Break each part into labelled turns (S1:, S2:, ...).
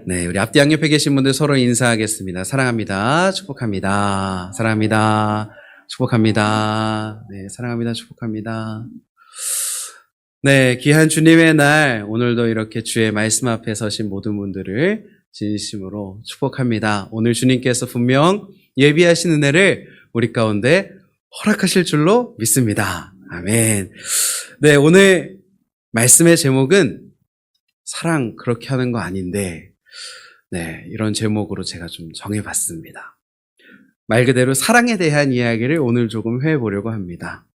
S1: 네, 우리 앞뒤 양옆에 계신 분들 서로 인사하겠습니다. 사랑합니다. 축복합니다. 사랑합니다. 축복합니다. 네, 사랑합니다. 축복합니다. 네, 귀한 주님의 날, 오늘도 이렇게 주의 말씀 앞에 서신 모든 분들을 진심으로 축복합니다. 오늘 주님께서 분명 예비하신 은혜를 우리 가운데 허락하실 줄로 믿습니다. 아멘. 네, 오늘 말씀의 제목은 사랑 그렇게 하는 거 아닌데, 네, 이런 제목으로 제가 좀 정해봤습니다. 말 그대로 사랑에 대한 이야기를 오늘 조금 해보려고 합니다.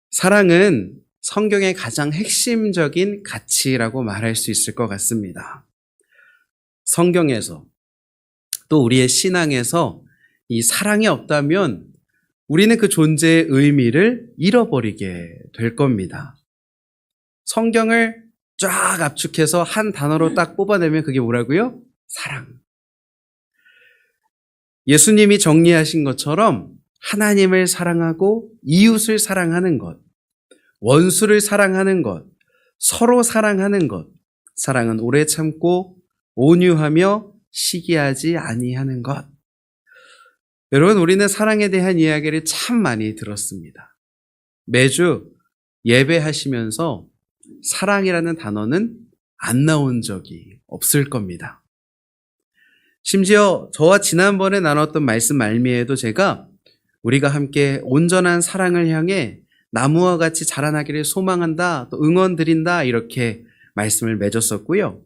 S1: 사랑은 성경의 가장 핵심적인 가치라고 말할 수 있을 것 같습니다. 성경에서 또 우리의 신앙에서 이 사랑이 없다면 우리는 그 존재의 의미를 잃어버리게 될 겁니다. 성경을 쫙 압축해서 한 단어로 딱 뽑아내면 그게 뭐라고요? 사랑. 예수님이 정리하신 것처럼 하나님을 사랑하고 이웃을 사랑하는 것, 원수를 사랑하는 것, 서로 사랑하는 것, 사랑은 오래 참고 온유하며 시기하지 아니하는 것. 여러분, 우리는 사랑에 대한 이야기를 참 많이 들었습니다. 매주 예배하시면서 사랑이라는 단어는 안 나온 적이 없을 겁니다. 심지어 저와 지난번에 나눴던 말씀 말미에도 제가 우리가 함께 온전한 사랑을 향해 나무와 같이 자라나기를 소망한다, 또 응원드린다 이렇게 말씀을 맺었었고요.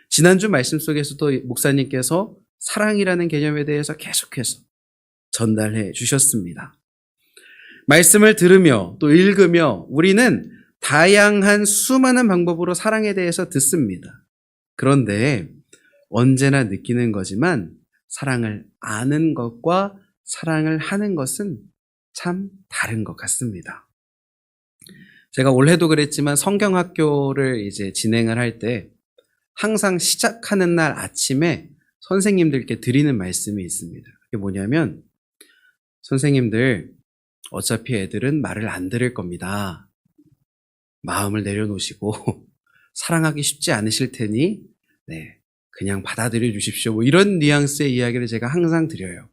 S1: 지난주 말씀 속에서도 목사님께서 사랑이라는 개념에 대해서 계속해서 전달해 주셨습니다. 말씀을 들으며 또 읽으며 우리는 다양한 수많은 방법으로 사랑에 대해서 듣습니다. 그런데 언제나 느끼는 거지만 사랑을 아는 것과 사랑을 하는 것은 참 다른 것 같습니다. 제가 올해도 그랬지만 성경학교를 이제 진행을 할 때 항상 시작하는 날 아침에 선생님들께 드리는 말씀이 있습니다. 그게 뭐냐면, 선생님들, 어차피 애들은 말을 안 들을 겁니다. 마음을 내려놓으시고 사랑하기 쉽지 않으실 테니 그냥 받아들여 주십시오. 뭐 이런 뉘앙스의 이야기를 제가 항상 드려요.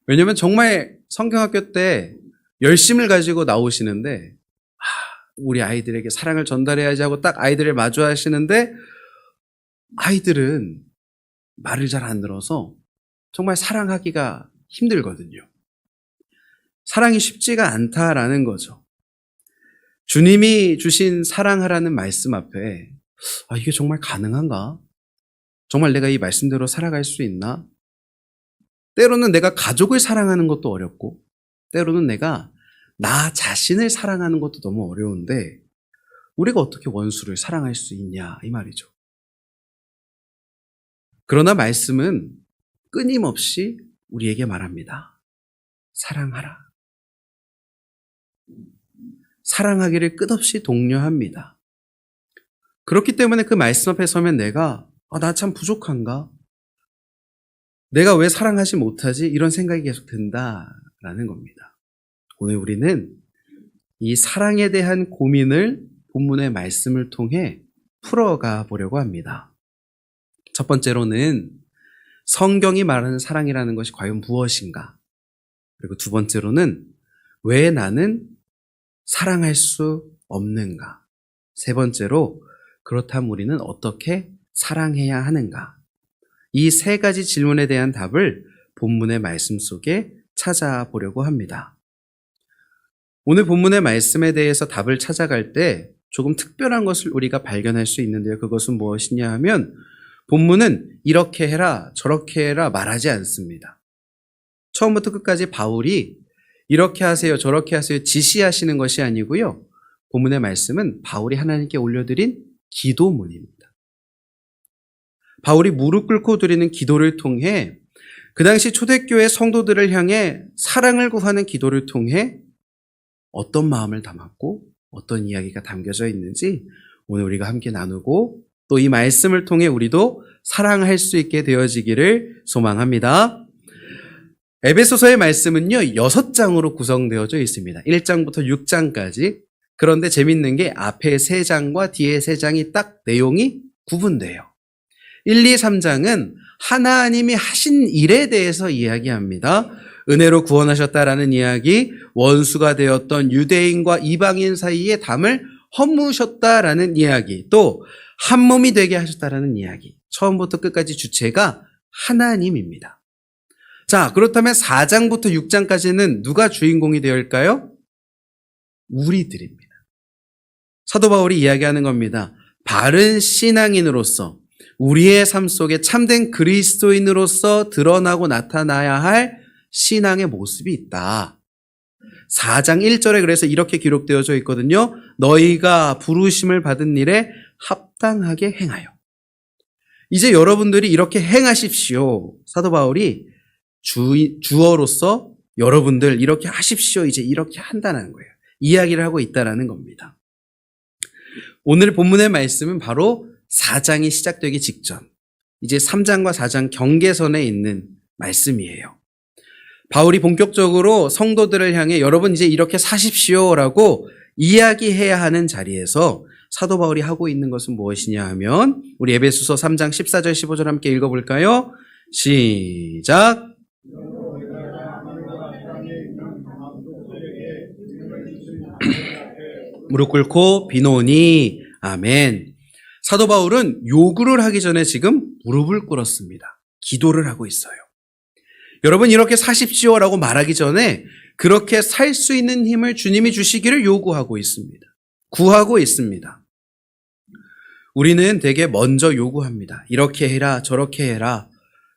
S1: 왜냐면 정말 성경학교 때 열심을 가지고 나오시는데 우리 아이들에게 사랑을 전달해야지 하고 딱 아이들을 마주하시는데 아이들은 말을 잘 안 들어서 정말 사랑하기가 힘들거든요. 사랑이 쉽지가 않다라는 거죠. 주님이 주신 사랑하라는 말씀 앞에 이게 정말 가능한가? 정말 내가 이 말씀대로 살아갈 수 있나? 때로는 내가 가족을 사랑하는 것도 어렵고 때로는 내가 나 자신을 사랑하는 것도 너무 어려운데 우리가 어떻게 원수를 사랑할 수 있냐 이 말이죠. 그러나 말씀은 끊임없이 우리에게 말합니다. 사랑하라. 사랑하기를 끝없이 독려합니다. 그렇기 때문에 그 말씀 앞에 서면 내가 나 참 부족한가? 내가 왜 사랑하지 못하지? 이런 생각이 계속 든다라는 겁니다. 오늘 우리는 이 사랑에 대한 고민을 본문의 말씀을 통해 풀어가 보려고 합니다. 첫 번째로는 성경이 말하는 사랑이라는 것이 과연 무엇인가? 그리고 두 번째로는 왜 나는 사랑할 수 없는가? 세 번째로 그렇다면 우리는 어떻게 사랑해야 하는가? 이 세 가지 질문에 대한 답을 본문의 말씀 속에 찾아보려고 합니다. 오늘 본문의 말씀에 대해서 답을 찾아갈 때 조금 특별한 것을 우리가 발견할 수 있는데요. 그것은 무엇이냐 하면 본문은 이렇게 해라 저렇게 해라 말하지 않습니다. 처음부터 끝까지 바울이 이렇게 하세요 저렇게 하세요 지시하시는 것이 아니고요. 본문의 말씀은 바울이 하나님께 올려드린 기도문입니다. 바울이 무릎 꿇고 드리는 기도를 통해 그 당시 초대교회 성도들을 향해 사랑을 구하는 기도를 통해 어떤 마음을 담았고 어떤 이야기가 담겨져 있는지 오늘 우리가 함께 나누고 또 이 말씀을 통해 우리도 사랑할 수 있게 되어지기를 소망합니다. 에베소서의 말씀은요 6장으로 구성되어져 있습니다. 1장부터 6장까지. 그런데 재밌는 게 앞에 3장과 뒤에 3장이 딱 내용이 구분돼요. 1, 2, 3장은 하나님이 하신 일에 대해서 이야기합니다. 은혜로 구원하셨다라는 이야기, 원수가 되었던 유대인과 이방인 사이에 담을 허무셨다라는 이야기, 또 한 몸이 되게 하셨다라는 이야기. 처음부터 끝까지 주체가 하나님입니다. 자, 그렇다면 4장부터 6장까지는 누가 주인공이 되어일까요? 우리들입니다. 사도 바울이 이야기하는 겁니다. 바른 신앙인으로서 우리의 삶 속에 참된 그리스도인으로서 드러나고 나타나야 할 신앙의 모습이 있다. 4장 1절에 그래서 이렇게 기록되어져 있거든요. 너희가 부르심을 받은 일에 합당하게 행하여. 이제 여러분들이 이렇게 행하십시오. 사도 바울이 주어로서 여러분들 이렇게 하십시오. 이제 이렇게 한다는 거예요. 이야기를 하고 있다는 겁니다. 오늘 본문의 말씀은 바로 4장이 시작되기 직전, 이제 3장과 4장 경계선에 있는 말씀이에요. 바울이 본격적으로 성도들을 향해 여러분 이제 이렇게 사십시오라고 이야기해야 하는 자리에서 사도 바울이 하고 있는 것은 무엇이냐 하면 우리 에베소서 3장 14절 15절 함께 읽어볼까요? 시작. 무릎 꿇고 비노니. 아멘. 사도 바울은 요구를 하기 전에 지금 무릎을 꿇었습니다. 기도를 하고 있어요. 여러분 이렇게 사십시오라고 말하기 전에 그렇게 살 수 있는 힘을 주님이 주시기를 요구하고 있습니다. 구하고 있습니다. 우리는 되게 먼저 요구합니다. 이렇게 해라, 저렇게 해라.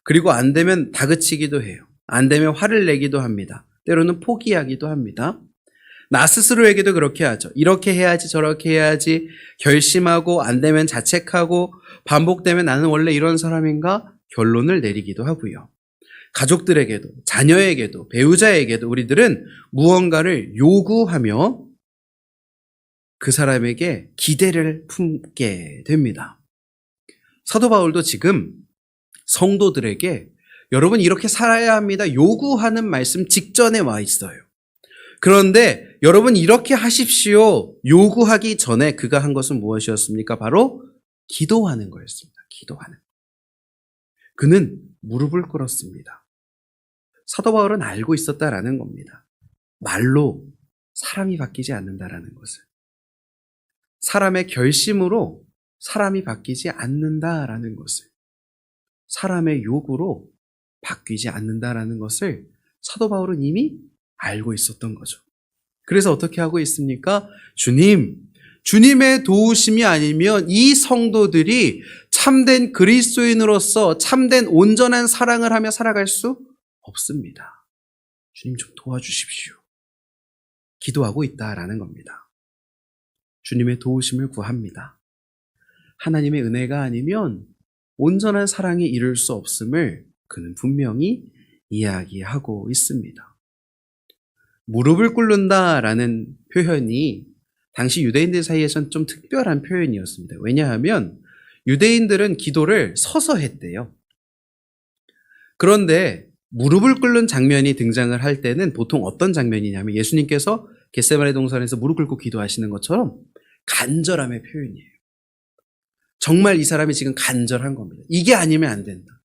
S1: 그리고 안 되면 다그치기도 해요. 안 되면 화를 내기도 합니다. 때로는 포기하기도 합니다. 나 스스로에게도 그렇게 하죠. 이렇게 해야지, 저렇게 해야지. 결심하고 안 되면 자책하고 반복되면 나는 원래 이런 사람인가? 결론을 내리기도 하고요. 가족들에게도, 자녀에게도, 배우자에게도 우리들은 무언가를 요구하며 그 사람에게 기대를 품게 됩니다. 사도 바울도 지금 성도들에게 여러분 이렇게 살아야 합니다. 요구하는 말씀 직전에 와 있어요. 그런데 여러분 이렇게 하십시오. 요구하기 전에 그가 한 것은 무엇이었습니까? 바로 기도하는 거였습니다. 기도하는. 그는 무릎을 꿇었습니다. 사도 바울은 알고 있었다라는 겁니다. 말로 사람이 바뀌지 않는다라는 것을. 사람의 결심으로 사람이 바뀌지 않는다라는 것을. 사람의 요구로 바뀌지 않는다라는 것을 사도 바울은 이미 알고 있었던 거죠. 그래서 어떻게 하고 있습니까? 주님의 도우심이 아니면 이 성도들이 참된 그리스도인으로서 참된 온전한 사랑을 하며 살아갈 수 없습니다. 주님 좀 도와주십시오. 기도하고 있다라는 겁니다. 주님의 도우심을 구합니다. 하나님의 은혜가 아니면 온전한 사랑이 이룰 수 없음을 그는 분명히 이야기하고 있습니다. 무릎을 꿇는다라는 표현이 당시 유대인들 사이에선 좀 특별한 표현이었습니다. 왜냐하면 유대인들은 기도를 서서 했대요. 그런데 무릎을 꿇는 장면이 등장을 할 때는 보통 어떤 장면이냐면 예수님께서 겟세마네 동산에서 무릎 꿇고 기도하시는 것처럼 간절함의 표현이에요. 정말 이 사람이 지금 간절한 겁니다. 이게 아니면 안 된다.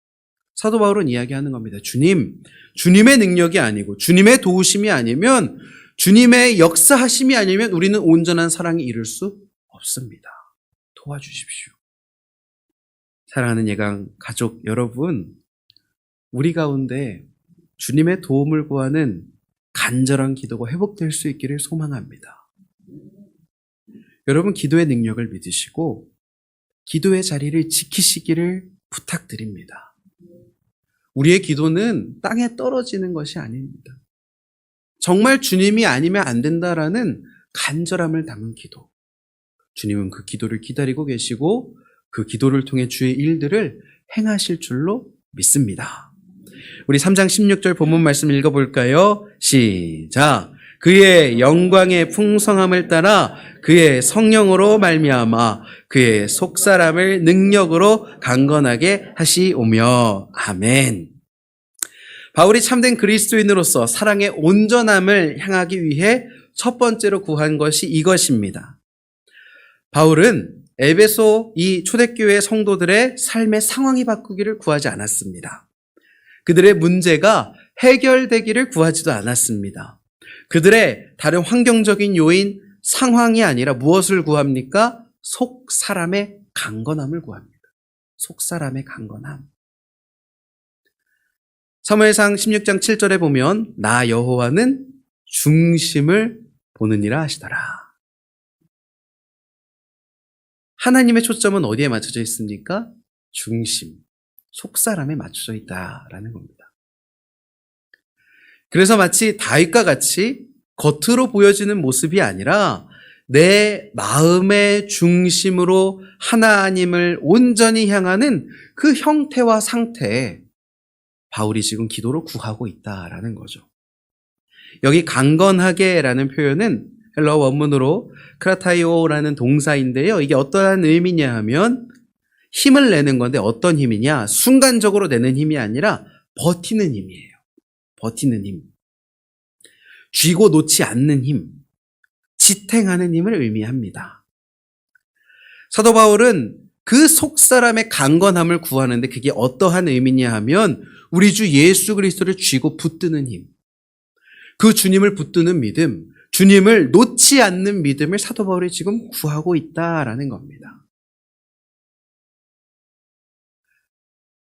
S1: 사도 바울은 이야기하는 겁니다. 주님의 능력이 아니고 주님의 도우심이 아니면 주님의 역사하심이 아니면 우리는 온전한 사랑이 이룰 수 없습니다. 도와주십시오. 사랑하는 예강 가족 여러분, 우리 가운데 주님의 도움을 구하는 간절한 기도가 회복될 수 있기를 소망합니다. 여러분 기도의 능력을 믿으시고 기도의 자리를 지키시기를 부탁드립니다. 우리의 기도는 땅에 떨어지는 것이 아닙니다. 정말 주님이 아니면 안 된다라는 간절함을 담은 기도. 주님은 그 기도를 기다리고 계시고 그 기도를 통해 주의 일들을 행하실 줄로 믿습니다. 우리 3장 16절 본문 말씀 읽어볼까요? 시작. 그의 영광의 풍성함을 따라 그의 성령으로 말미암아 그의 속사람을 능력으로 강건하게 하시오며. 아멘. 바울이 참된 그리스도인으로서 사랑의 온전함을 향하기 위해 첫 번째로 구한 것이 이것입니다. 바울은 에베소 이 초대교회 성도들의 삶의 상황이 바꾸기를 구하지 않았습니다. 그들의 문제가 해결되기를 구하지도 않았습니다. 그들의 다른 환경적인 요인, 상황이 아니라 무엇을 구합니까? 속 사람의 강건함을 구합니다. 속 사람의 강건함. 사무엘상 16장 7절에 보면 나 여호와는 중심을 보느니라 하시더라. 하나님의 초점은 어디에 맞춰져 있습니까? 중심, 속사람에 맞춰져 있다라는 겁니다. 그래서 마치 다윗과 같이 겉으로 보여지는 모습이 아니라 내 마음의 중심으로 하나님을 온전히 향하는 그 형태와 상태에 바울이 지금 기도로 구하고 있다라는 거죠. 여기 강건하게라는 표현은 헬라어 원문으로 크라타이오라는 동사인데요. 이게 어떠한 의미냐 하면 힘을 내는 건데 어떤 힘이냐? 순간적으로 내는 힘이 아니라 버티는 힘이에요. 버티는 힘. 쥐고 놓지 않는 힘. 지탱하는 힘을 의미합니다. 사도 바울은 그 속사람의 강건함을 구하는데 그게 어떠한 의미냐 하면 우리 주 예수 그리스도를 쥐고 붙드는 힘. 그 주님을 붙드는 믿음, 주님을 놓지 않는 믿음을 사도 바울이 지금 구하고 있다라는 겁니다.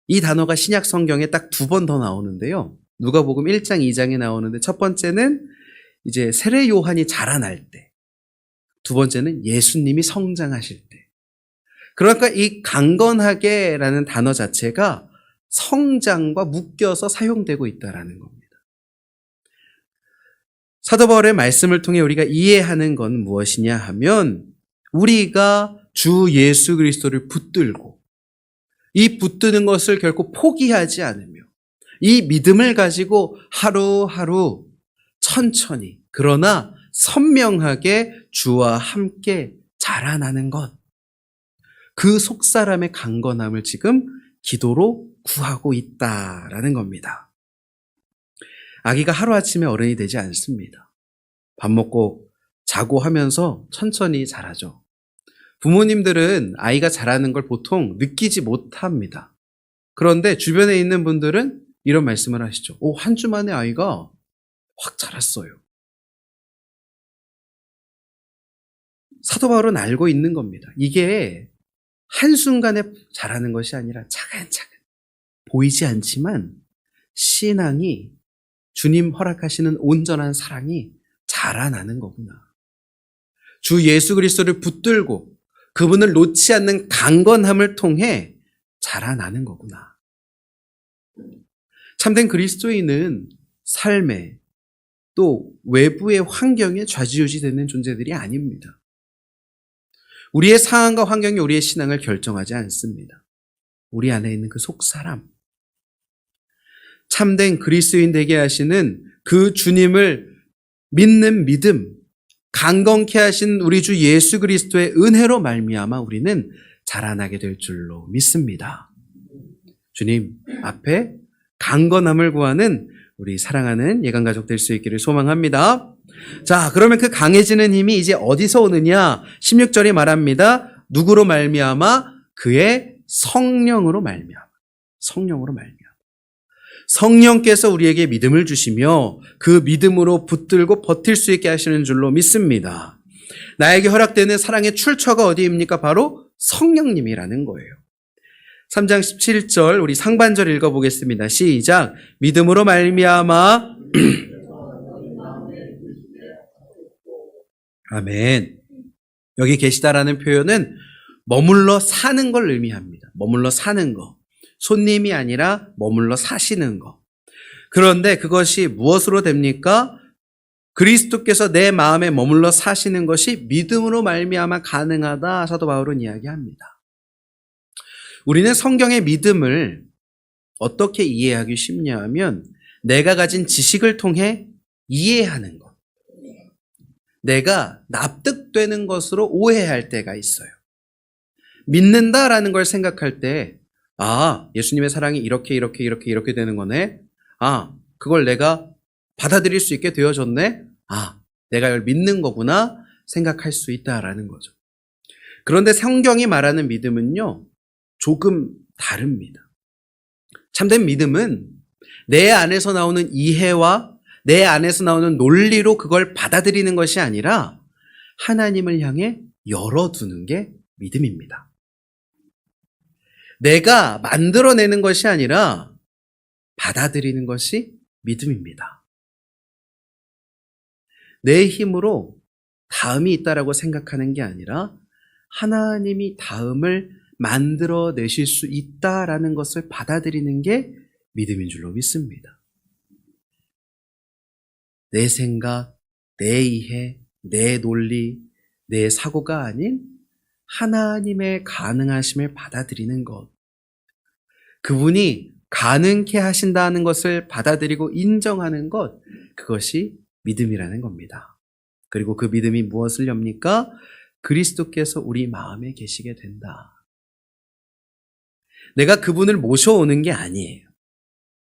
S1: 이 단어가 신약 성경에 딱 2번 더 나오는데요. 누가복음 1장, 2장에 나오는데 첫 번째는 이제 세례 요한이 자라날 때, 두 번째는 예수님이 성장하실 때. 그러니까 이 강건하게라는 단어 자체가 성장과 묶여서 사용되고 있다라는 겁니다. 사도 바울의 말씀을 통해 우리가 이해하는 건 무엇이냐 하면 우리가 주 예수 그리스도를 붙들고 이 붙드는 것을 결코 포기하지 않으며 이 믿음을 가지고 하루하루 천천히 그러나 선명하게 주와 함께 자라나는 것. 그 속사람의 강건함을 지금 기도로 구하고 있다라는 겁니다. 아기가 하루아침에 어른이 되지 않습니다. 밥 먹고 자고 하면서 천천히 자라죠. 부모님들은 아이가 자라는 걸 보통 느끼지 못합니다. 그런데 주변에 있는 분들은 이런 말씀을 하시죠. 한 주 만에 아이가 확 자랐어요. 사도 바울은 알고 있는 겁니다. 이게 한순간에 자라는 것이 아니라 차근차근 보이지 않지만 신앙이 주님 허락하시는 온전한 사랑이 자라나는 거구나. 주 예수 그리스도를 붙들고 그분을 놓지 않는 강건함을 통해 자라나는 거구나. 참된 그리스도인은 삶에 또 외부의 환경에 좌지우지되는 존재들이 아닙니다. 우리의 상황과 환경이 우리의 신앙을 결정하지 않습니다. 우리 안에 있는 그 속사람, 참된 그리스도인 되게 하시는 그 주님을 믿는 믿음, 강건케 하신 우리 주 예수 그리스도의 은혜로 말미암아 우리는 자라나게 될 줄로 믿습니다. 주님 앞에 강건함을 구하는 우리 사랑하는 예강가족 될 수 있기를 소망합니다. 자, 그러면 그 강해지는 힘이 이제 어디서 오느냐? 16절이 말합니다. 누구로 말미암아? 그의 성령으로 말미암아. 성령으로 말미암아. 성령께서 우리에게 믿음을 주시며 그 믿음으로 붙들고 버틸 수 있게 하시는 줄로 믿습니다. 나에게 허락되는 사랑의 출처가 어디입니까? 바로 성령님이라는 거예요. 3장 17절 우리 상반절 읽어보겠습니다. 시작. 믿음으로 말미암아 아멘. 여기 계시다라는 표현은 머물러 사는 걸 의미합니다. 머물러 사는 거. 손님이 아니라 머물러 사시는 거. 그런데 그것이 무엇으로 됩니까? 그리스도께서 내 마음에 머물러 사시는 것이 믿음으로 말미암아 가능하다. 사도 바울은 이야기합니다. 우리는 성경의 믿음을 어떻게 이해하기 쉽냐 하면 내가 가진 지식을 통해 이해하는 것. 내가 납득되는 것으로 오해할 때가 있어요. 믿는다라는 걸 생각할 때 예수님의 사랑이 이렇게 되는 거네. 그걸 내가 받아들일 수 있게 되어졌네. 내가 이걸 믿는 거구나 생각할 수 있다라는 거죠. 그런데 성경이 말하는 믿음은요, 조금 다릅니다. 참된 믿음은 내 안에서 나오는 이해와 내 안에서 나오는 논리로 그걸 받아들이는 것이 아니라 하나님을 향해 열어두는 게 믿음입니다. 내가 만들어내는 것이 아니라 받아들이는 것이 믿음입니다. 내 힘으로 다음이 있다라고 생각하는 게 아니라 하나님이 다음을 만들어내실 수 있다라는 것을 받아들이는 게 믿음인 줄로 믿습니다. 내 생각, 내 이해, 내 논리, 내 사고가 아닌 하나님의 가능하심을 받아들이는 것. 그분이 가능케 하신다는 것을 받아들이고 인정하는 것, 그것이 믿음이라는 겁니다. 그리고 그 믿음이 무엇을 엽니까? 그리스도께서 우리 마음에 계시게 된다. 내가 그분을 모셔오는 게 아니에요.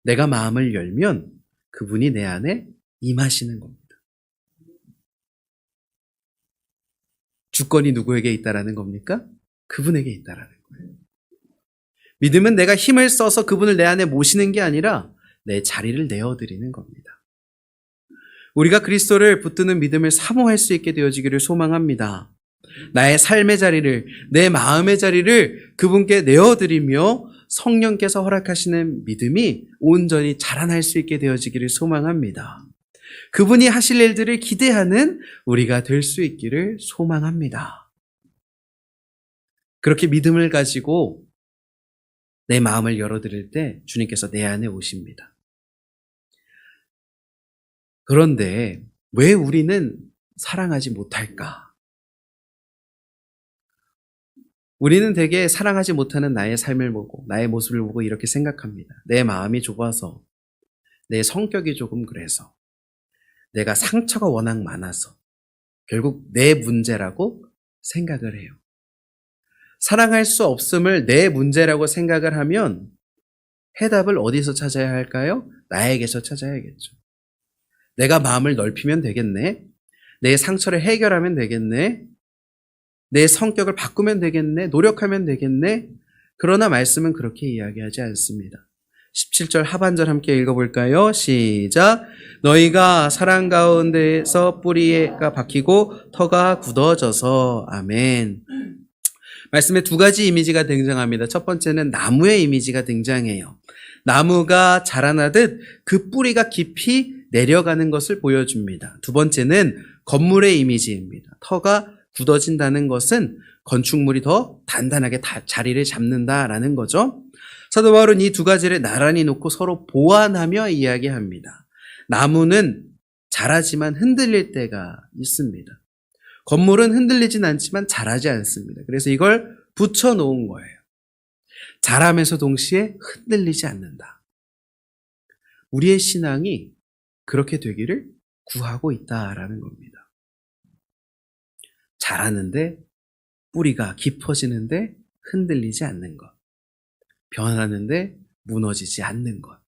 S1: 내가 마음을 열면 그분이 내 안에 임하시는 겁니다. 주권이 누구에게 있다라는 겁니까? 그분에게 있다라는 거예요. 믿음은 내가 힘을 써서 그분을 내 안에 모시는 게 아니라 내 자리를 내어드리는 겁니다. 우리가 그리스도를 붙드는 믿음을 사모할 수 있게 되어지기를 소망합니다. 나의 삶의 자리를, 내 마음의 자리를 그분께 내어드리며 성령께서 허락하시는 믿음이 온전히 자라날 수 있게 되어지기를 소망합니다. 그분이 하실 일들을 기대하는 우리가 될 수 있기를 소망합니다. 그렇게 믿음을 가지고 내 마음을 열어드릴 때 주님께서 내 안에 오십니다. 그런데 왜 우리는 사랑하지 못할까? 우리는 되게 사랑하지 못하는 나의 삶을 보고 나의 모습을 보고 이렇게 생각합니다. 내 마음이 좁아서, 내 성격이 조금 그래서, 내가 상처가 워낙 많아서 결국 내 문제라고 생각을 해요. 사랑할 수 없음을 내 문제라고 생각을 하면 해답을 어디서 찾아야 할까요? 나에게서 찾아야겠죠. 내가 마음을 넓히면 되겠네. 내 상처를 해결하면 되겠네. 내 성격을 바꾸면 되겠네. 노력하면 되겠네. 그러나 말씀은 그렇게 이야기하지 않습니다. 17절 하반절 함께 읽어볼까요? 시작. 너희가 사랑 가운데서 뿌리가 박히고 터가 굳어져서. 아멘. 말씀에 두 가지 이미지가 등장합니다. 첫 번째는 나무의 이미지가 등장해요. 나무가 자라나듯 그 뿌리가 깊이 내려가는 것을 보여줍니다. 두 번째는 건물의 이미지입니다. 터가 굳어진다는 것은 건축물이 더 단단하게 자리를 잡는다라는 거죠. 사도 바울은 이 두 가지를 나란히 놓고 서로 보완하며 이야기합니다. 나무는 자라지만 흔들릴 때가 있습니다. 건물은 흔들리진 않지만 자라지 않습니다. 그래서 이걸 붙여놓은 거예요. 자라면서 동시에 흔들리지 않는다. 우리의 신앙이 그렇게 되기를 구하고 있다라는 겁니다. 자라는데 뿌리가 깊어지는데 흔들리지 않는 것. 변하는데 무너지지 않는 것.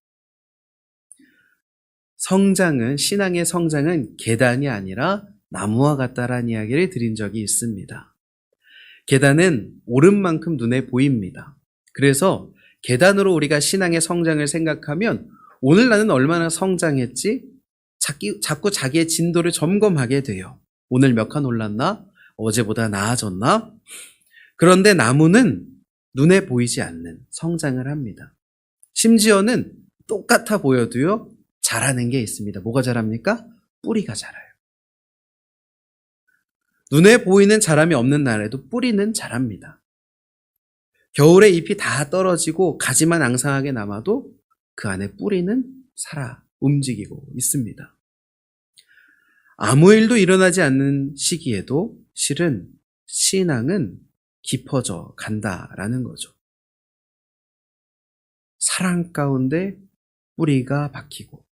S1: 신앙의 성장은 계단이 아니라 나무와 같다라는 이야기를 드린 적이 있습니다. 계단은 오른 만큼 눈에 보입니다. 그래서 계단으로 우리가 신앙의 성장을 생각하면 오늘 나는 얼마나 성장했지? 자꾸 자기의 진도를 점검하게 돼요. 오늘 몇 칸 올랐나? 어제보다 나아졌나? 그런데 나무는 눈에 보이지 않는 성장을 합니다. 심지어는 똑같아 보여도요, 자라는 게 있습니다. 뭐가 자랍니까? 뿌리가 자라요. 눈에 보이는 자람이 없는 날에도 뿌리는 자랍니다. 겨울에 잎이 다 떨어지고 가지만 앙상하게 남아도 그 안에 뿌리는 살아 움직이고 있습니다. 아무 일도 일어나지 않는 시기에도 실은 신앙은 깊어져 간다라는 거죠. 사랑 가운데 뿌리가 박히고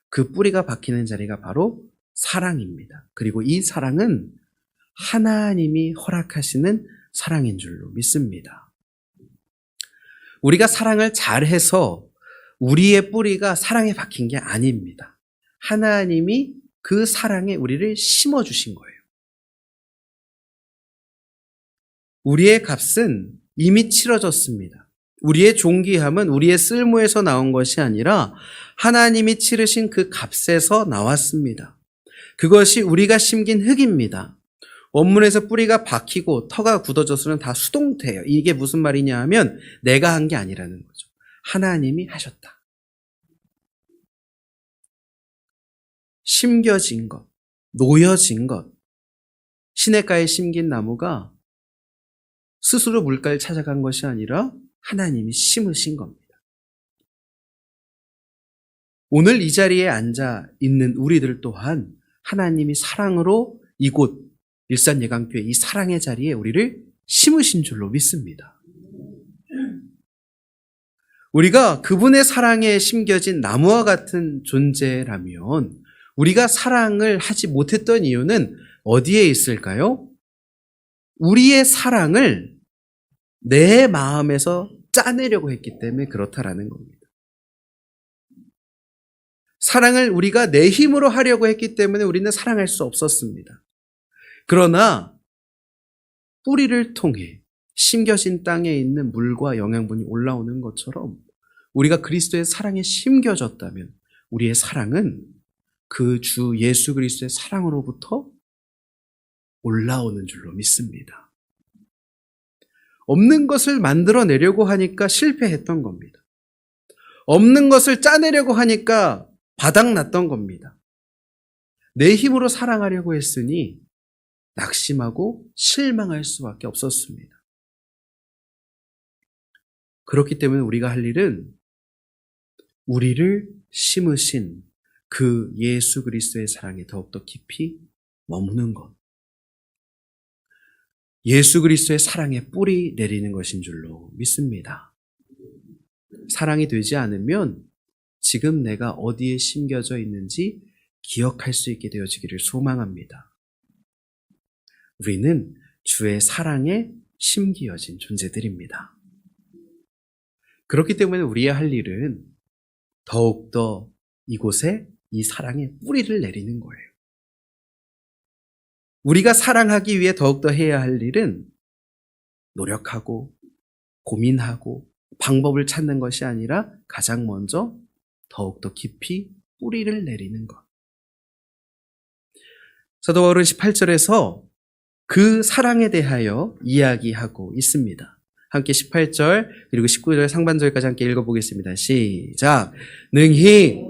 S1: 그 뿌리가 박히는 자리가 바로 사랑입니다. 그리고 이 사랑은 하나님이 허락하시는 사랑인 줄로 믿습니다. 우리가 사랑을 잘해서 우리의 뿌리가 사랑에 박힌 게 아닙니다. 하나님이 그 사랑에 우리를 심어주신 거예요. 우리의 값은 이미 치러졌습니다. 우리의 존귀함은 우리의 쓸모에서 나온 것이 아니라 하나님이 치르신 그 값에서 나왔습니다. 그것이 우리가 심긴 흙입니다. 원문에서 뿌리가 박히고 터가 굳어져서는 다 수동태예요. 이게 무슨 말이냐 하면 내가 한 게 아니라는 거죠. 하나님이 하셨다. 심겨진 것, 놓여진 것. 시냇가에 심긴 나무가 스스로 물가를 찾아간 것이 아니라 하나님이 심으신 겁니다. 오늘 이 자리에 앉아 있는 우리들 또한 하나님이 사랑으로 이곳 일산예강교회 이 사랑의 자리에 우리를 심으신 줄로 믿습니다. 우리가 그분의 사랑에 심겨진 나무와 같은 존재라면 우리가 사랑을 하지 못했던 이유는 어디에 있을까요? 우리의 사랑을 내 마음에서 짜내려고 했기 때문에 그렇다라는 겁니다. 사랑을 우리가 내 힘으로 하려고 했기 때문에 우리는 사랑할 수 없었습니다. 그러나 뿌리를 통해 심겨진 땅에 있는 물과 영양분이 올라오는 것처럼 우리가 그리스도의 사랑에 심겨졌다면 우리의 사랑은 그 주 예수 그리스도의 사랑으로부터 올라오는 줄로 믿습니다. 없는 것을 만들어내려고 하니까 실패했던 겁니다. 없는 것을 짜내려고 하니까 바닥났던 겁니다. 내 힘으로 사랑하려고 했으니 낙심하고 실망할 수밖에 없었습니다. 그렇기 때문에 우리가 할 일은 우리를 심으신 그 예수 그리스도의 사랑에 더욱더 깊이 머무는 것. 예수 그리스도의 사랑에 뿌리 내리는 것인 줄로 믿습니다. 사랑이 되지 않으면 지금 내가 어디에 심겨져 있는지 기억할 수 있게 되어지기를 소망합니다. 우리는 주의 사랑에 심기어진 존재들입니다. 그렇기 때문에 우리의 할 일은 더욱더 이곳에 이 사랑의 뿌리를 내리는 거예요. 우리가 사랑하기 위해 더욱더 해야 할 일은 노력하고 고민하고 방법을 찾는 것이 아니라 가장 먼저 더욱더 깊이 뿌리를 내리는 것. 사도 바울은 18절에서 그 사랑에 대하여 이야기하고 있습니다. 함께 18절 그리고 19절 상반절까지 함께 읽어보겠습니다. 시작. 능히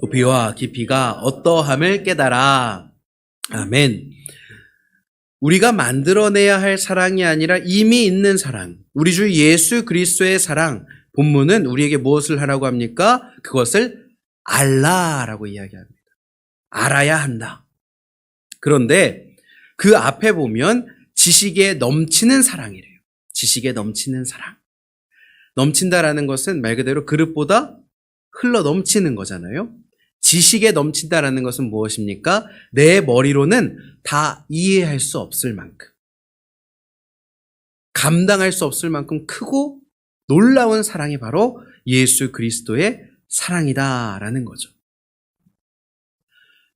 S1: 높이와 깊이가 어떠함을 깨달아. 아멘. 우리가 만들어내야 할 사랑이 아니라 이미 있는 사랑, 우리 주 예수 그리스도의 사랑, 본문은 우리에게 무엇을 하라고 합니까? 그것을 알라라고 이야기합니다. 알아야 한다. 그런데 그 앞에 보면 지식에 넘치는 사랑이래요. 지식에 넘치는 사랑. 넘친다라는 것은 말 그대로 그릇보다 흘러 넘치는 거잖아요. 지식에 넘친다라는 것은 무엇입니까? 내 머리로는 다 이해할 수 없을 만큼, 감당할 수 없을 만큼 크고 놀라운 사랑이 바로 예수 그리스도의 사랑이다라는 거죠.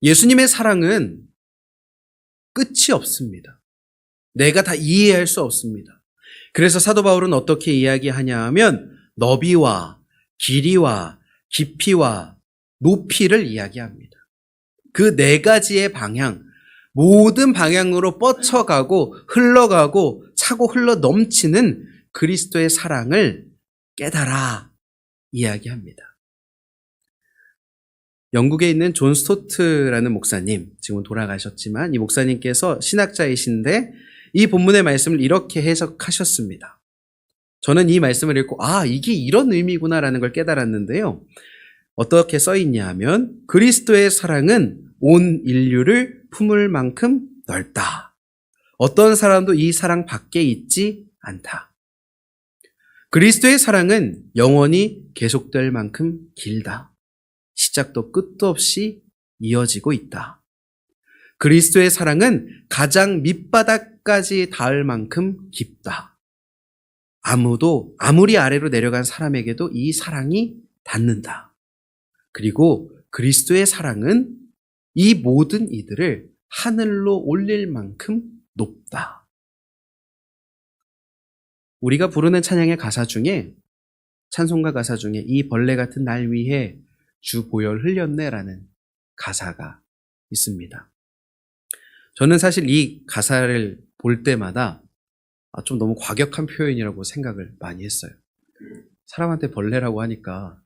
S1: 예수님의 사랑은 끝이 없습니다. 내가 다 이해할 수 없습니다. 그래서 사도 바울은 어떻게 이야기하냐 하면 너비와 길이와 깊이와 높이를 이야기합니다. 그 네 가지의 방향, 모든 방향으로 뻗쳐가고 흘러가고 차고 흘러 넘치는 그리스도의 사랑을 깨달아 이야기합니다. 영국에 있는 존 스토트라는 목사님, 지금 돌아가셨지만 이 목사님께서 신학자이신데 이 본문의 말씀을 이렇게 해석하셨습니다. 저는 이 말씀을 읽고 이게 이런 의미구나라는 걸 깨달았는데요. 어떻게 써있냐 하면 그리스도의 사랑은 온 인류를 품을 만큼 넓다. 어떤 사람도 이 사랑 밖에 있지 않다. 그리스도의 사랑은 영원히 계속될 만큼 길다. 시작도 끝도 없이 이어지고 있다. 그리스도의 사랑은 가장 밑바닥까지 닿을 만큼 깊다. 아무리 아래로 내려간 사람에게도 이 사랑이 닿는다. 그리고 그리스도의 사랑은 이 모든 이들을 하늘로 올릴 만큼 높다. 우리가 부르는 찬양의 가사 중에, 찬송가 가사 중에 이 벌레 같은 날 위해 주 보혈 흘렸네라는 가사가 있습니다. 저는 사실 이 가사를 볼 때마다 좀 너무 과격한 표현이라고 생각을 많이 했어요. 사람한테 벌레라고 하니까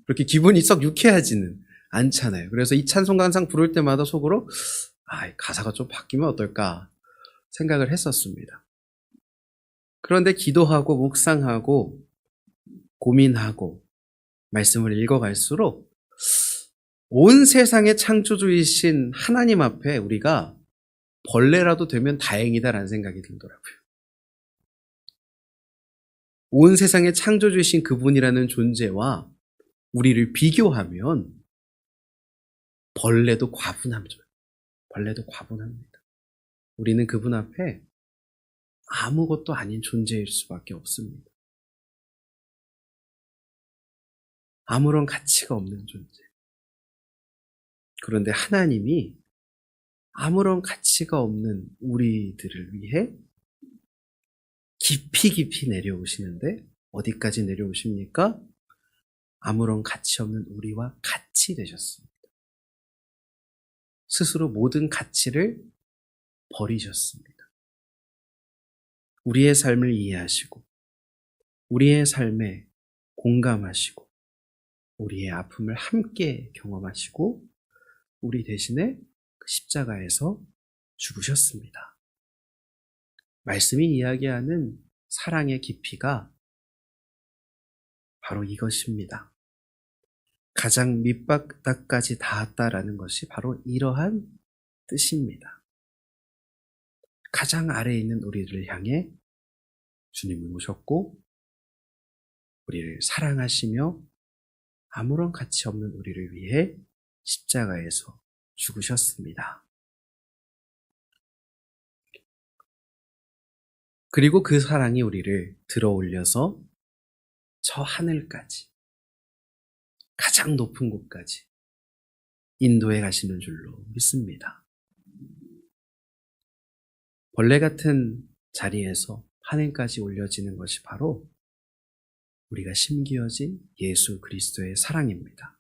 S1: 그렇게 기분이 썩 유쾌하지는 않잖아요. 그래서 이 찬송가 항상 부를 때마다 속으로 가사가 좀 바뀌면 어떨까 생각을 했었습니다. 그런데 기도하고 묵상하고 고민하고 말씀을 읽어갈수록 온 세상의 창조주이신 하나님 앞에 우리가 벌레라도 되면 다행이다라는 생각이 들더라고요. 온 세상의 창조주이신 그분이라는 존재와 우리를 비교하면 벌레도 과분하죠. 벌레도 과분합니다. 우리는 그분 앞에 아무것도 아닌 존재일 수밖에 없습니다. 아무런 가치가 없는 존재. 그런데 하나님이 아무런 가치가 없는 우리들을 위해 깊이 내려오시는데 어디까지 내려오십니까? 아무런 가치 없는 우리와 같이 되셨습니다. 스스로 모든 가치를 버리셨습니다. 우리의 삶을 이해하시고 우리의 삶에 공감하시고 우리의 아픔을 함께 경험하시고 우리 대신에 그 십자가에서 죽으셨습니다. 말씀이 이야기하는 사랑의 깊이가 바로 이것입니다. 가장 밑바닥까지 닿았다라는 것이 바로 이러한 뜻입니다. 가장 아래에 있는 우리를 향해 주님을 오셨고 우리를 사랑하시며 아무런 가치 없는 우리를 위해 십자가에서 죽으셨습니다. 그리고 그 사랑이 우리를 들어 올려서 저 하늘까지, 가장 높은 곳까지 인도해 가시는 줄로 믿습니다. 벌레 같은 자리에서 하늘까지 올려지는 것이 바로 우리가 심기어진 예수 그리스도의 사랑입니다.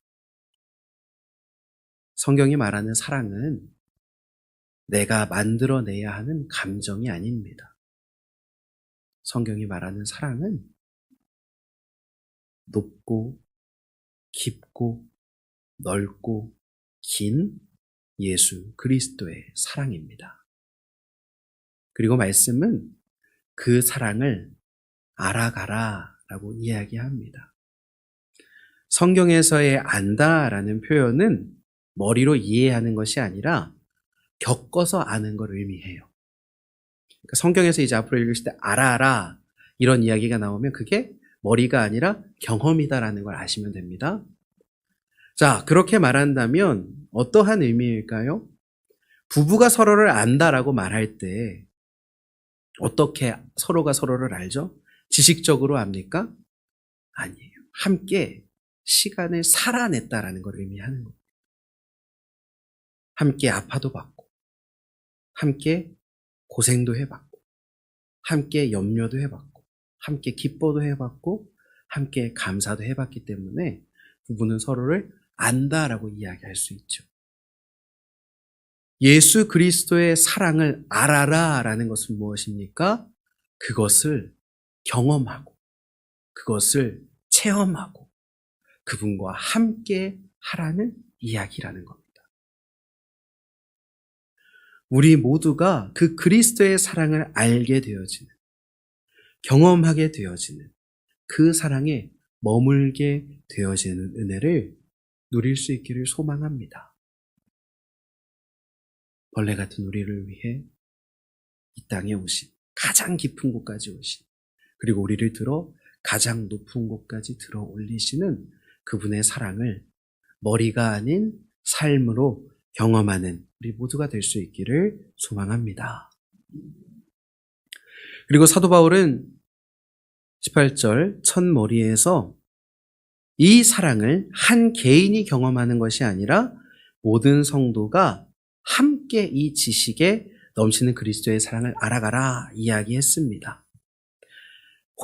S1: 성경이 말하는 사랑은 내가 만들어내야 하는 감정이 아닙니다. 성경이 말하는 사랑은 높고 깊고 넓고 긴 예수 그리스도의 사랑입니다. 그리고 말씀은 그 사랑을 알아가라 라고 이야기합니다. 성경에서의 안다라는 표현은 머리로 이해하는 것이 아니라 겪어서 아는 걸 의미해요. 그러니까 성경에서 이제 앞으로 읽으실 때 알아라 이런 이야기가 나오면 그게 머리가 아니라 경험이다라는 걸 아시면 됩니다. 자, 그렇게 말한다면 어떠한 의미일까요? 부부가 서로를 안다라고 말할 때 어떻게 서로가 서로를 알죠? 지식적으로 압니까? 아니에요. 함께 시간을 살아냈다라는 걸 의미하는 겁니다. 함께 아파도 받고, 함께 고생도 해봤고, 함께 염려도 해봤고, 함께 기뻐도 해봤고, 함께 감사도 해봤기 때문에 부부는 서로를 안다라고 이야기할 수 있죠. 예수 그리스도의 사랑을 알아라라는 것은 무엇입니까? 그것을 경험하고, 그것을 체험하고, 그분과 함께 하라는 이야기라는 겁니다. 우리 모두가 그 그리스도의 사랑을 알게 되어지는, 경험하게 되어지는, 그 사랑에 머물게 되어지는 은혜를 누릴 수 있기를 소망합니다. 벌레 같은 우리를 위해 이 땅에 오신, 가장 깊은 곳까지 오신, 그리고 우리를 들어 가장 높은 곳까지 들어 올리시는 그분의 사랑을 머리가 아닌 삶으로 경험하는 우리 모두가 될 수 있기를 소망합니다. 그리고 사도 바울은 18절 첫머리에서 이 사랑을 한 개인이 경험하는 것이 아니라 모든 성도가 함께 이 지식에 넘치는 그리스도의 사랑을 알아가라 이야기했습니다.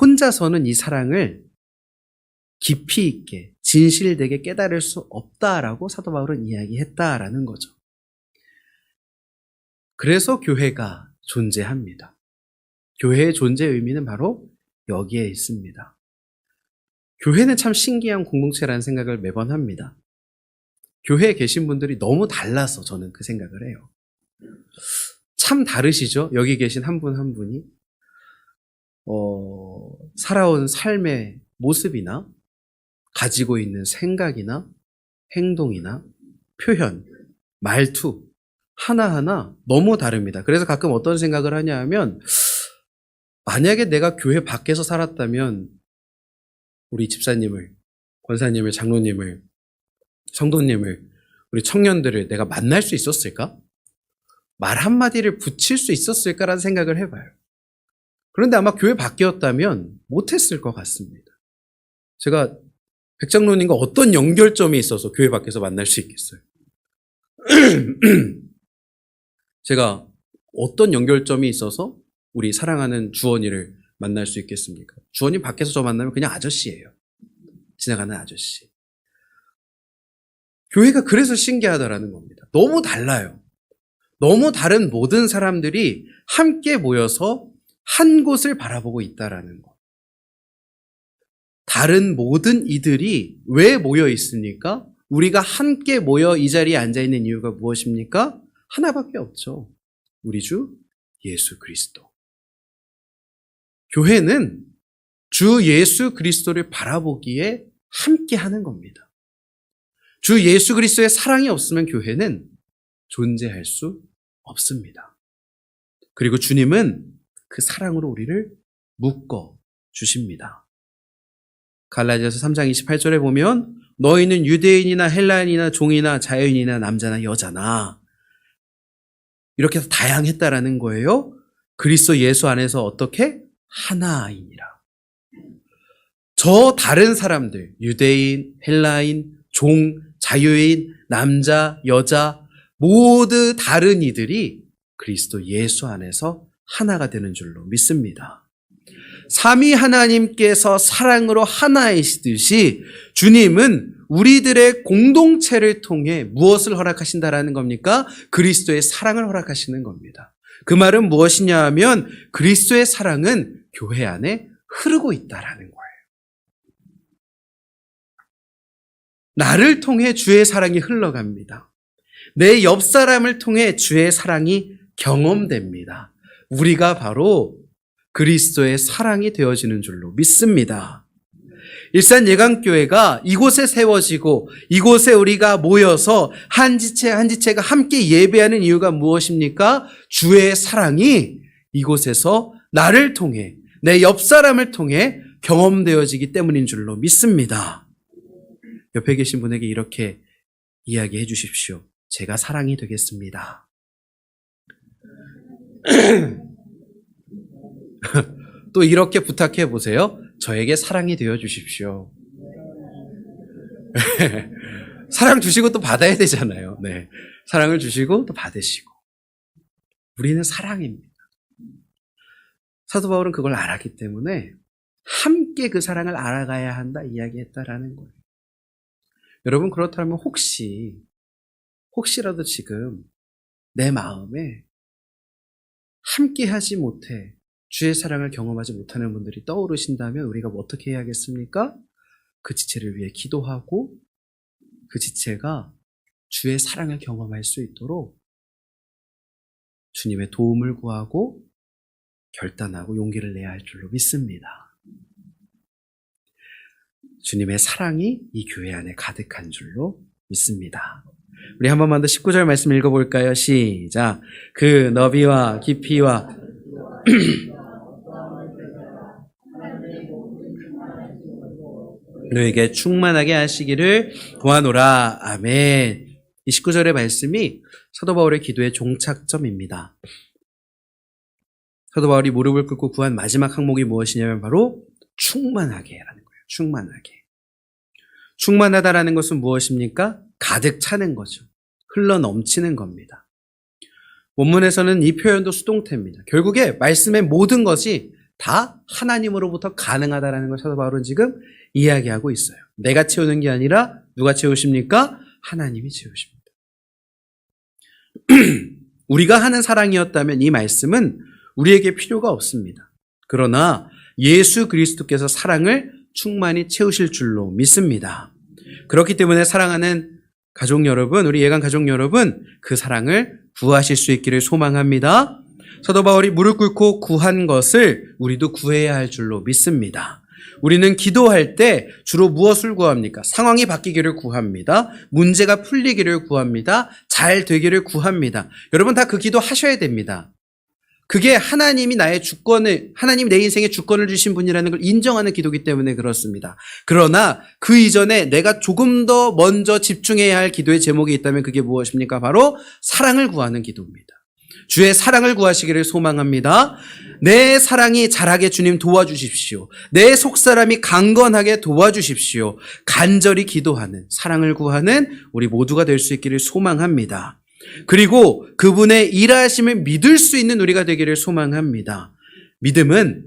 S1: 혼자서는 이 사랑을 깊이 있게 진실되게 깨달을 수 없다라고 사도 바울은 이야기했다라는 거죠. 그래서 교회가 존재합니다. 교회의 존재 의미는 바로 여기에 있습니다. 교회는 참 신기한 공동체라는 생각을 매번 합니다. 교회에 계신 분들이 너무 달라서 저는 그 생각을 해요. 참 다르시죠? 여기 계신 한 분 한 분이 살아온 삶의 모습이나 가지고 있는 생각이나 행동이나 표현, 말투 하나하나 너무 다릅니다. 그래서 가끔 어떤 생각을 하냐 하면 만약에 내가 교회 밖에서 살았다면 우리 집사님을, 권사님을, 장로님을, 성도님을, 우리 청년들을 내가 만날 수 있었을까? 말 한마디를 붙일 수 있었을까라는 생각을 해봐요. 그런데 아마 교회 밖이었다면 못했을 것 같습니다. 제가 백장로님과 어떤 연결점이 있어서 교회 밖에서 만날 수 있겠어요? 제가 어떤 연결점이 있어서 우리 사랑하는 주원이를 만날 수 있겠습니까? 주원이 밖에서 저 만나면 그냥 아저씨예요. 지나가는 아저씨. 교회가 그래서 신기하다라는 겁니다. 너무 달라요. 너무 다른 모든 사람들이 함께 모여서 한 곳을 바라보고 있다라는 것. 다른 모든 이들이 왜 모여 있습니까? 우리가 함께 모여 이 자리에 앉아 있는 이유가 무엇입니까? 하나밖에 없죠. 우리 주 예수 그리스도. 교회는 주 예수 그리스도를 바라보기에 함께 하는 겁니다. 주 예수 그리스도의 사랑이 없으면 교회는 존재할 수 없습니다. 그리고 주님은 그 사랑으로 우리를 묶어 주십니다. 갈라디아서 3장 28절에 보면 너희는 유대인이나 헬라인이나 종이나 자유인이나 남자나 여자나 이렇게 해서 다양했다라는 거예요. 그리스도 예수 안에서 어떻게? 하나이니라. 저 다른 사람들, 유대인, 헬라인, 종, 자유인, 남자, 여자 모두 다른 이들이 그리스도 예수 안에서 하나가 되는 줄로 믿습니다. 삼위 하나님께서 사랑으로 하나이시듯이 주님은 우리들의 공동체를 통해 무엇을 허락하신다라는 겁니까? 그리스도의 사랑을 허락하시는 겁니다. 그 말은 무엇이냐 하면 그리스도의 사랑은 교회 안에 흐르고 있다라는 거예요. 나를 통해 주의 사랑이 흘러갑니다. 내 옆 사람을 통해 주의 사랑이 경험됩니다. 우리가 바로 그리스도의 사랑이 되어지는 줄로 믿습니다. 일산 예강교회가 이곳에 세워지고 이곳에 우리가 모여서 한 지체 한 지체가 함께 예배하는 이유가 무엇입니까? 주의 사랑이 이곳에서 나를 통해 내 옆 사람을 통해 경험되어지기 때문인 줄로 믿습니다. 옆에 계신 분에게 이렇게 이야기해 주십시오. 제가 사랑이 되겠습니다. 또 이렇게 부탁해 보세요. 저에게 사랑이 되어 주십시오. 사랑 주시고 또 받아야 되잖아요. 네. 사랑을 주시고 또 받으시고. 우리는 사랑입니다. 사도 바울은 그걸 알았기 때문에 함께 그 사랑을 알아가야 한다 이야기했다라는 거예요. 여러분 그렇다면 혹시라도 지금 내 마음에 함께 하지 못해 주의 사랑을 경험하지 못하는 분들이 떠오르신다면 우리가 어떻게 해야겠습니까? 그 지체를 위해 기도하고 그 지체가 주의 사랑을 경험할 수 있도록 주님의 도움을 구하고 결단하고 용기를 내야 할 줄로 믿습니다. 주님의 사랑이 이 교회 안에 가득한 줄로 믿습니다. 우리 한 번만 더 19절 말씀 읽어볼까요? 시작. 그 너비와 깊이와 너에게 충만하게 하시기를 구하노라. 아멘. 이 19절의 말씀이 사도 바울의 기도의 종착점입니다. 사도 바울이 무릎을 꿇고 구한 마지막 항목이 무엇이냐면 바로 충만하게 라는 거예요. 충만하게. 충만하다라는 것은 무엇입니까? 가득 차는 거죠. 흘러 넘치는 겁니다. 원문에서는 이 표현도 수동태입니다. 결국에 말씀의 모든 것이 다 하나님으로부터 가능하다라는 걸 사도 바울은 지금 이야기하고 있어요. 내가 채우는 게 아니라 누가 채우십니까? 하나님이 채우십니다. 우리가 하는 사랑이었다면 이 말씀은 우리에게 필요가 없습니다. 그러나 예수 그리스도께서 사랑을 충만히 채우실 줄로 믿습니다. 그렇기 때문에 사랑하는 가족 여러분, 우리 예강 가족 여러분, 그 사랑을 구하실 수 있기를 소망합니다. 사도 바울이 무릎 꿇고 구한 것을 우리도 구해야 할 줄로 믿습니다. 우리는 기도할 때 주로 무엇을 구합니까? 상황이 바뀌기를 구합니다. 문제가 풀리기를 구합니다. 잘 되기를 구합니다. 여러분 다 그 기도 하셔야 됩니다. 그게 하나님이 하나님이 내 인생에 주권을 주신 분이라는 걸 인정하는 기도이기 때문에 그렇습니다. 그러나 그 이전에 내가 조금 더 먼저 집중해야 할 기도의 제목이 있다면 그게 무엇입니까? 바로 사랑을 구하는 기도입니다. 주의 사랑을 구하시기를 소망합니다. 내 사랑이 자라게 주님 도와주십시오. 내 속사람이 강건하게 도와주십시오. 간절히 기도하는, 사랑을 구하는 우리 모두가 될 수 있기를 소망합니다. 그리고 그분의 일하심을 믿을 수 있는 우리가 되기를 소망합니다. 믿음은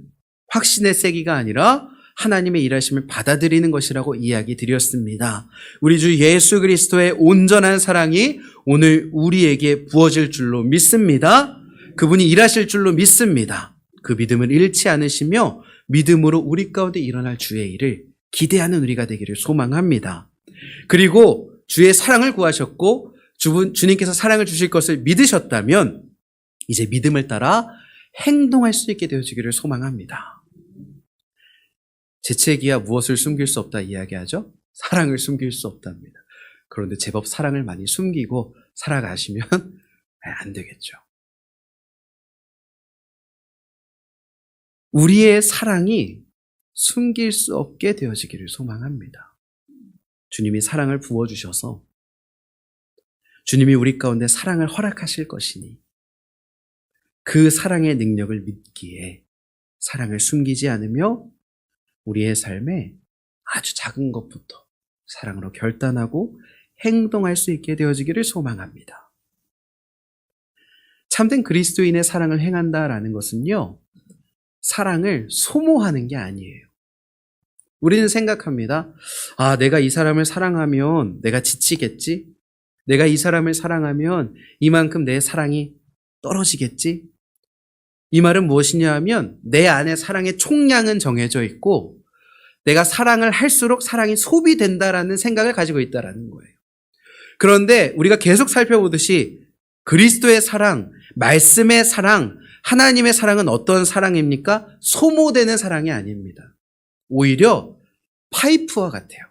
S1: 확신의 세기가 아니라 하나님의 일하심을 받아들이는 것이라고 이야기 드렸습니다. 우리 주 예수 그리스도의 온전한 사랑이 오늘 우리에게 부어질 줄로 믿습니다. 그분이 일하실 줄로 믿습니다. 그 믿음을 잃지 않으시며 믿음으로 우리 가운데 일어날 주의 일을 기대하는 우리가 되기를 소망합니다. 그리고 주의 사랑을 구하셨고 주님께서 사랑을 주실 것을 믿으셨다면 이제 믿음을 따라 행동할 수 있게 되어지기를 소망합니다. 재채기야 무엇을 숨길 수 없다 이야기하죠? 사랑을 숨길 수 없답니다. 그런데 제법 사랑을 많이 숨기고 살아가시면 안 되겠죠. 우리의 사랑이 숨길 수 없게 되어지기를 소망합니다. 주님이 사랑을 부어주셔서 주님이 우리 가운데 사랑을 허락하실 것이니 그 사랑의 능력을 믿기에 사랑을 숨기지 않으며 우리의 삶에 아주 작은 것부터 사랑으로 결단하고 행동할 수 있게 되어지기를 소망합니다. 참된 그리스도인의 사랑을 행한다라는 것은요, 사랑을 소모하는 게 아니에요. 우리는 생각합니다. 내가 이 사람을 사랑하면 내가 지치겠지? 내가 이 사람을 사랑하면 이만큼 내 사랑이 떨어지겠지? 이 말은 무엇이냐 하면 내 안에 사랑의 총량은 정해져 있고 내가 사랑을 할수록 사랑이 소비된다라는 생각을 가지고 있다라는 거예요. 그런데 우리가 계속 살펴보듯이 그리스도의 사랑, 말씀의 사랑, 하나님의 사랑은 어떤 사랑입니까? 소모되는 사랑이 아닙니다. 오히려 파이프와 같아요.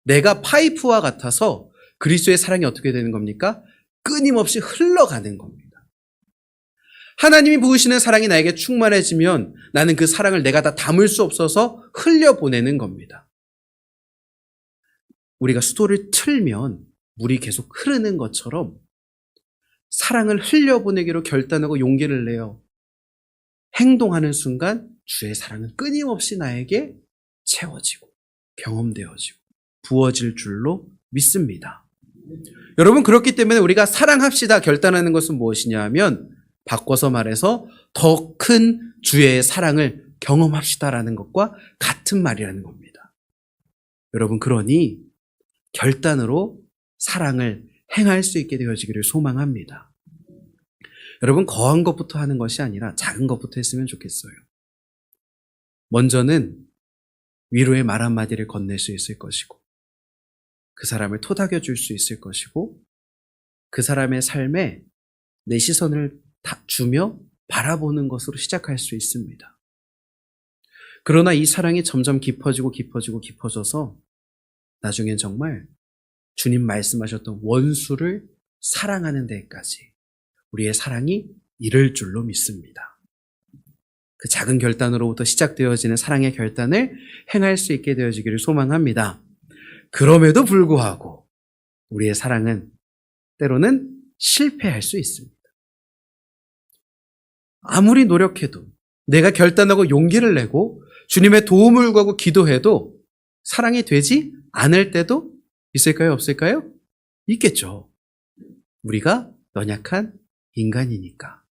S1: 내가 파이프와 같아서 그리스도의 사랑이 어떻게 되는 겁니까? 끊임없이 흘러가는 겁니다. 하나님이 부으시는 사랑이 나에게 충만해지면 나는 그 사랑을 내가 다 담을 수 없어서 흘려보내는 겁니다. 우리가 수도를 틀면 물이 계속 흐르는 것처럼 사랑을 흘려보내기로 결단하고 용기를 내어 행동하는 순간 주의 사랑은 끊임없이 나에게 채워지고 경험되어지고 부어질 줄로 믿습니다. 여러분, 그렇기 때문에 우리가 사랑합시다 결단하는 것은 무엇이냐 하면 바꿔서 말해서 더 큰 주의 사랑을 경험합시다라는 것과 같은 말이라는 겁니다. 여러분, 그러니 결단으로 사랑을 행할 수 있게 되어지기를 소망합니다. 여러분, 거한 것부터 하는 것이 아니라 작은 것부터 했으면 좋겠어요. 먼저는 위로의 말 한마디를 건넬 수 있을 것이고 그 사람을 토닥여 줄 수 있을 것이고 그 사람의 삶에 내 시선을 주며 바라보는 것으로 시작할 수 있습니다. 그러나 이 사랑이 점점 깊어져서 나중엔 정말 주님 말씀하셨던 원수를 사랑하는 데까지 우리의 사랑이 이를 줄로 믿습니다. 그 작은 결단으로부터 시작되어지는 사랑의 결단을 행할 수 있게 되어지기를 소망합니다. 그럼에도 불구하고 우리의 사랑은 때로는 실패할 수 있습니다. 아무리 노력해도 내가 결단하고 용기를 내고 주님의 도움을 구하고 기도해도 사랑이 되지 않을 때도 있을까요? 없을까요? 있겠죠. 우리가 연약한 인간이니까.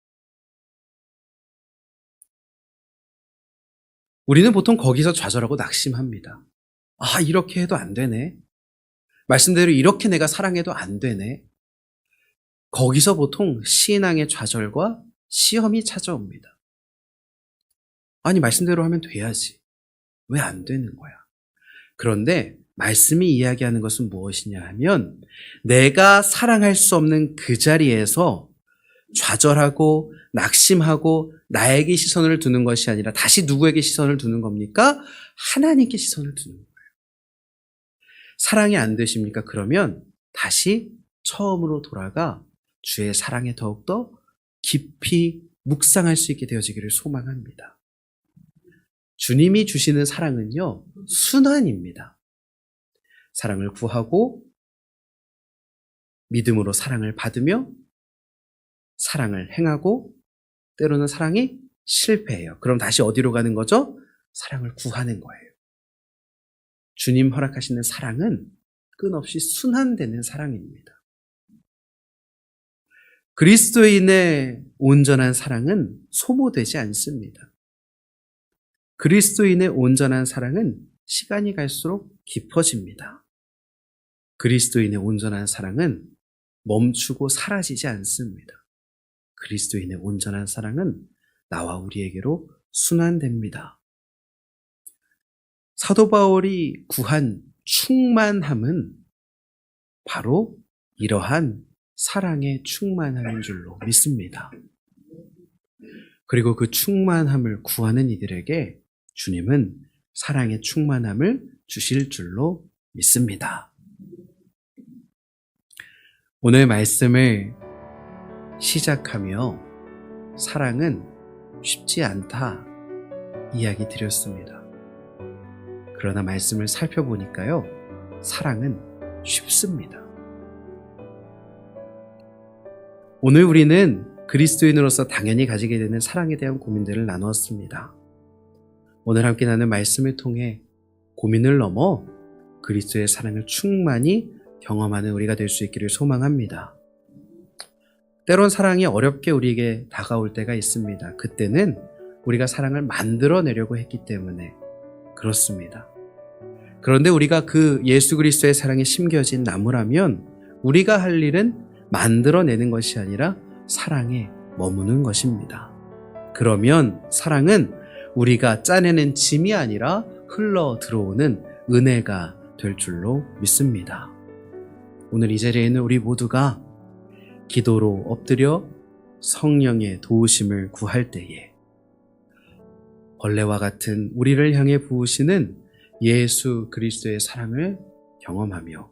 S1: 우리는 보통 거기서 좌절하고 낙심합니다. 아, 이렇게 해도 안 되네. 말씀대로 이렇게 내가 사랑해도 안 되네. 거기서 보통 신앙의 좌절과 시험이 찾아옵니다. 아니, 말씀대로 하면 돼야지. 왜 안 되는 거야? 그런데 말씀이 이야기하는 것은 무엇이냐 하면 내가 사랑할 수 없는 그 자리에서 좌절하고 낙심하고 나에게 시선을 두는 것이 아니라 다시 누구에게 시선을 두는 겁니까? 하나님께 시선을 두는 거예요. 사랑이 안 되십니까? 그러면 다시 처음으로 돌아가 주의 사랑에 더욱더 깊이 묵상할 수 있게 되어지기를 소망합니다. 주님이 주시는 사랑은요, 순환입니다. 사랑을 구하고 믿음으로 사랑을 받으며 사랑을 행하고 때로는 사랑이 실패해요. 그럼 다시 어디로 가는 거죠? 사랑을 구하는 거예요. 주님 허락하시는 사랑은 끊없이 순환되는 사랑입니다. 그리스도인의 온전한 사랑은 소모되지 않습니다. 그리스도인의 온전한 사랑은 시간이 갈수록 깊어집니다. 그리스도인의 온전한 사랑은 멈추고 사라지지 않습니다. 그리스도인의 온전한 사랑은 나와 우리에게로 순환됩니다. 사도 바울이 구한 충만함은 바로 이러한 사랑의 충만함인 줄로 믿습니다. 그리고 그 충만함을 구하는 이들에게 주님은 사랑의 충만함을 주실 줄로 믿습니다. 오늘 말씀을 시작하며 사랑은 쉽지 않다 이야기 드렸습니다. 그러나 말씀을 살펴보니까요, 사랑은 쉽습니다. 오늘 우리는 그리스도인으로서 당연히 가지게 되는 사랑에 대한 고민들을 나누었습니다. 오늘 함께 나눈 말씀을 통해 고민을 넘어 그리스도의 사랑을 충만히 경험하는 우리가 될 수 있기를 소망합니다. 때론 사랑이 어렵게 우리에게 다가올 때가 있습니다. 그때는 우리가 사랑을 만들어내려고 했기 때문에 그렇습니다. 그런데 우리가 그 예수 그리스도의 사랑에 심겨진 나무라면 우리가 할 일은 만들어내는 것이 아니라 사랑에 머무는 것입니다. 그러면 사랑은 우리가 짜내는 짐이 아니라 흘러 들어오는 은혜가 될 줄로 믿습니다. 오늘 이 자리에 있는 우리 모두가 기도로 엎드려 성령의 도우심을 구할 때에 벌레와 같은 우리를 향해 부으시는 예수 그리스도의 사랑을 경험하며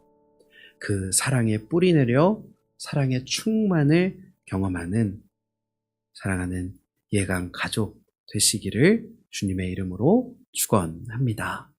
S1: 그 사랑에 뿌리 내려 사랑의 충만을 경험하는 사랑하는 예강 가족 되시기를 주님의 이름으로 축원합니다.